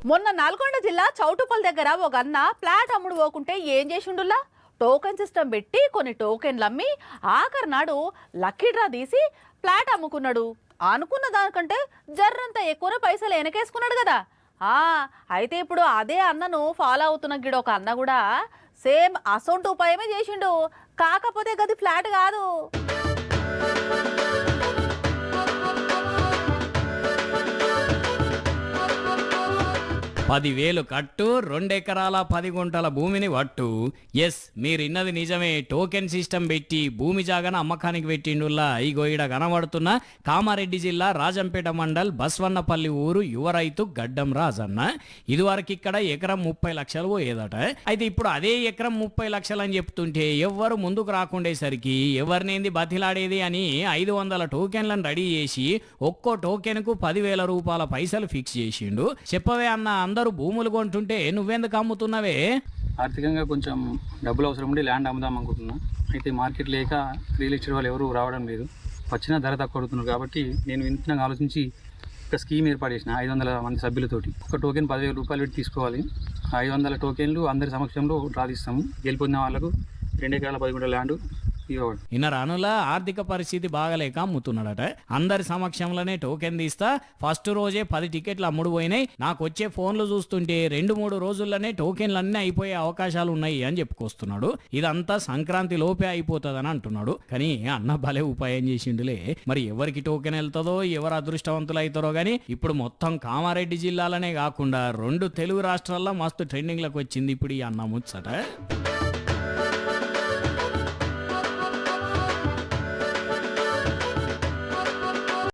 మొన్న నల్గొండ జిల్లా చౌటుపల్ దగ్గర ఒక అన్న ఫ్లాట్ అమ్ముడు పోకుంటే ఏం చేసిండులా టోకెన్ సిస్టమ్ పెట్టి కొన్ని టోకెన్లు అమ్మి ఆఖరి నాడు లక్కీ డ్రా తీసి ఫ్లాట్ అమ్ముకున్నాడు. అనుకున్న దానికంటే జర్రంత ఎక్కువ పైసలు వెనకేసుకున్నాడు కదా. అయితే ఇప్పుడు అదే అన్నను ఫాలో అవుతున్న గిడ ఒక అన్న కూడా సేమ్ అసొంటి ఉపాయమే చేసిండు. కాకపోతే గది ఫ్లాట్ కాదు. 10,000 కట్టు 2 ఎకరాల 10 గుంటల భూమిని వట్టు. ఎస్, మీరిన్నది నిజమే. టోకెన్ సిస్టమ్ పెట్టి భూమి జాగన అమ్మకానికి పెట్టిండుల్లా. ఇగో ఈడ కనబడుతున్న కామారెడ్డి జిల్లా రాజంపేట మండల్ బస్వన్నపల్లి ఊరు యువ రైతు గడ్డం రాజన్న. ఇదివరకు ఇక్కడ ఎకరం 30 లక్షలు పోయేదట. అయితే ఇప్పుడు అదే ఎకరం 30 లక్షలు అని చెప్తుంటే ఎవ్వరు ముందుకు రాకుండేసరికి ఎవరినేంది బతిలాడేది అని 500 టోకెన్లను రెడీ చేసి ఒక్కో టోకెన్కు 10,000 రూపాయల పైసలు ఫిక్స్ చేసిండు. చెప్పవే అన్న, అందరూ భూములు కొంటుంటే నువ్వెందుకు అమ్ముతున్నావే? ఆర్థికంగా కొంచెం డబ్బులు అవసరం ఉండి ల్యాండ్ అమ్ముదాం అనుకుంటున్నా. అయితే మార్కెట్ లేక రియల్ ఎస్టేట్ వాళ్ళు ఎవరు రావడం లేదు. వచ్చిన ధర తక్కువ అడుగుతున్నారు. కాబట్టి నేను వింతగా ఆలోచించి ఒక స్కీమ్ ఏర్పాటు చేసిన 500 మంది సభ్యులతోటి. ఒక టోకెన్ 10,000 రూపాయలు పెట్టి తీసుకోవాలి. 500 టోకెన్లు అందరి సమక్షంలో డ్రా తీస్తాము. గెలిపొందిన వాళ్ళకు 2 ఎకరాల 10 గుంటల ల్యాండ్ ఇవ్వడు. ఇన్న రానుల ఆర్థిక పరిస్థితి బాగలేక అమ్ముతున్నాడట. అందరి సమక్షంలోనే టోకెన్ తీస్తా, ఫస్ట్ రోజే 10 టికెట్లు అమ్ముడు పోయినాయి. నాకు వచ్చే ఫోన్లు చూస్తుంటే 2-3 రోజుల్లోనే టోకెన్లు అన్నీ అయిపోయే అవకాశాలు ఉన్నాయి అని చెప్పుకొస్తున్నాడు. ఇదంతా సంక్రాంతి లోపే అయిపోతుందని అంటున్నాడు. కానీ అన్న భలే ఉపాయం చేసిండులే. మరి ఎవరికి టోకెన్ వెళ్తుందో, ఎవరు అదృష్టవంతులు అవుతారో గానీ ఇప్పుడు మొత్తం కామారెడ్డి జిల్లాలనే కాకుండా 2 తెలుగు రాష్ట్రాల్లో మస్తు ట్రెండింగ్లకు వచ్చింది ఇప్పుడు ఈ అన్న ముచ్చట.